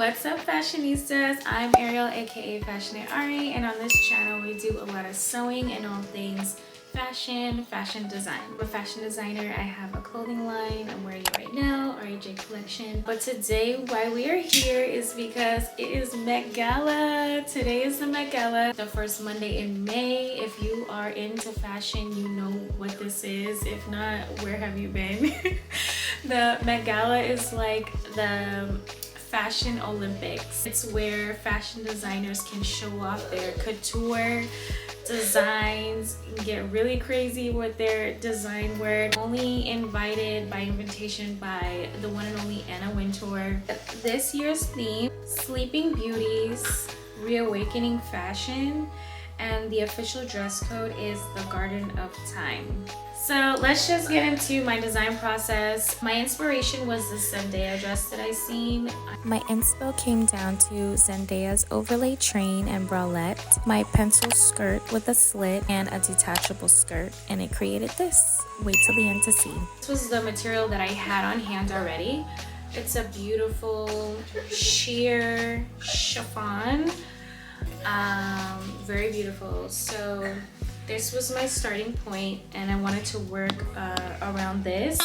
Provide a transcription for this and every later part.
What's up, fashionistas? I'm Ariel, aka Fashionate Ari, and on this channel we do a lot of sewing and all things fashion design. I'm a fashion designer. I have a clothing line I'm wearing it right now, RAJ collection. But today why we are here is because it is Met Gala. Today is the Met Gala, the first Monday in May. If you are into fashion, you know what this is. If not, where have you been? The Met Gala is like the Fashion Olympics. It's where fashion designers can show off their couture designs, get really crazy with their design work. Only invited by invitation by the one and only Anna Wintour. This year's theme, Sleeping Beauties, Reawakening Fashion, and the official dress code is the Garden of Time. So let's just get into my design process. My inspiration was the Zendaya dress that I seen. My inspo came down to Zendaya's overlay train and bralette, my pencil skirt with a slit and a detachable skirt, and it created this. Wait till the end to see. This was the material that I had on hand already. It's a beautiful sheer chiffon. Very beautiful. So this was my starting point and I wanted to work around this.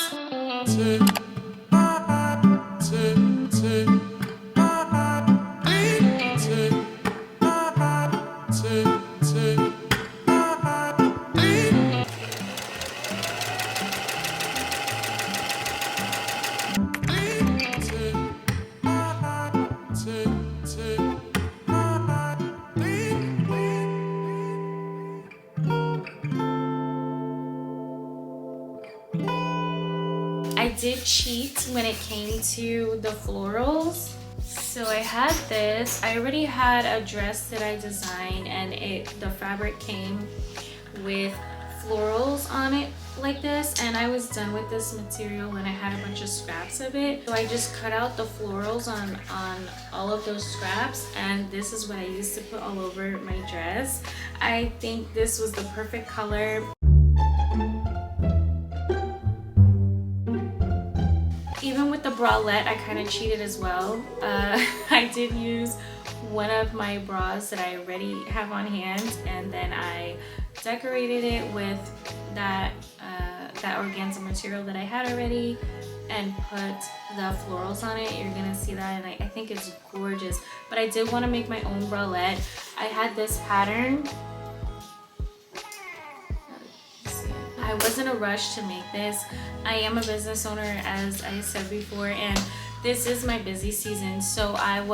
I did cheat when it came to the florals. So I had this. I already had a dress that I designed and the fabric came with florals on it like this, and I was done with this material and I had a bunch of scraps of it. So I just cut out the florals on all of those scraps, and this is what I used to put all over my dress. I think this was the perfect color. Even with the bralette, I kind of cheated as well. I did use one of my bras that I already have on hand, and then I decorated it with that organza material that I had already and put the florals on it. You're gonna see that, and I think it's gorgeous. But I did want to make my own bralette. I had this pattern. I was in a rush to make this. I am a business owner, as I said before, and this is my busy season. So I've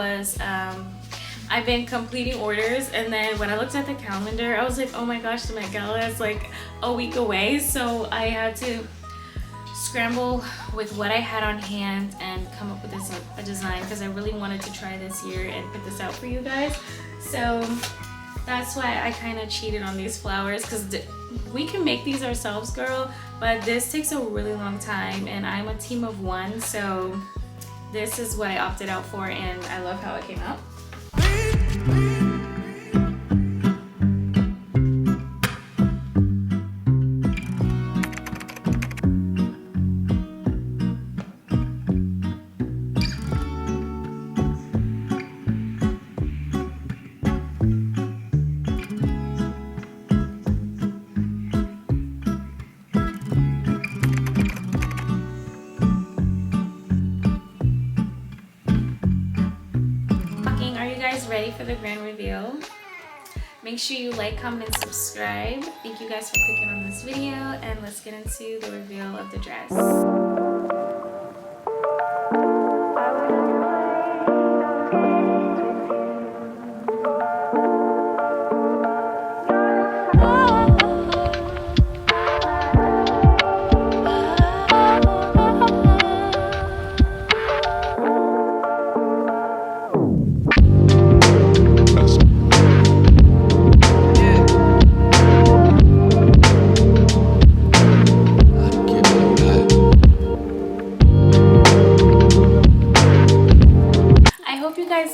been completing orders, and then when I looked at the calendar, I was like, oh my gosh, the Met Gala is like a week away. So I had to scramble with what I had on hand and come up with a design, because I really wanted to try this year and put this out for you guys. So that's why I kind of cheated on these flowers, because we can make these ourselves, girl, but this takes a really long time, and I'm a team of one, so this is what I opted out for, and I love how it came out. Ready for the grand reveal. Make sure you like, comment, and subscribe. Thank you guys for clicking on this video, and let's get into the reveal of the dress.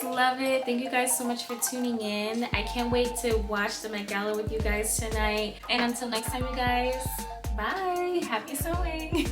Love it. Thank you guys so much for tuning in. I can't wait to watch the Met Gala with you guys tonight. And until next time, you guys, bye. Happy sewing.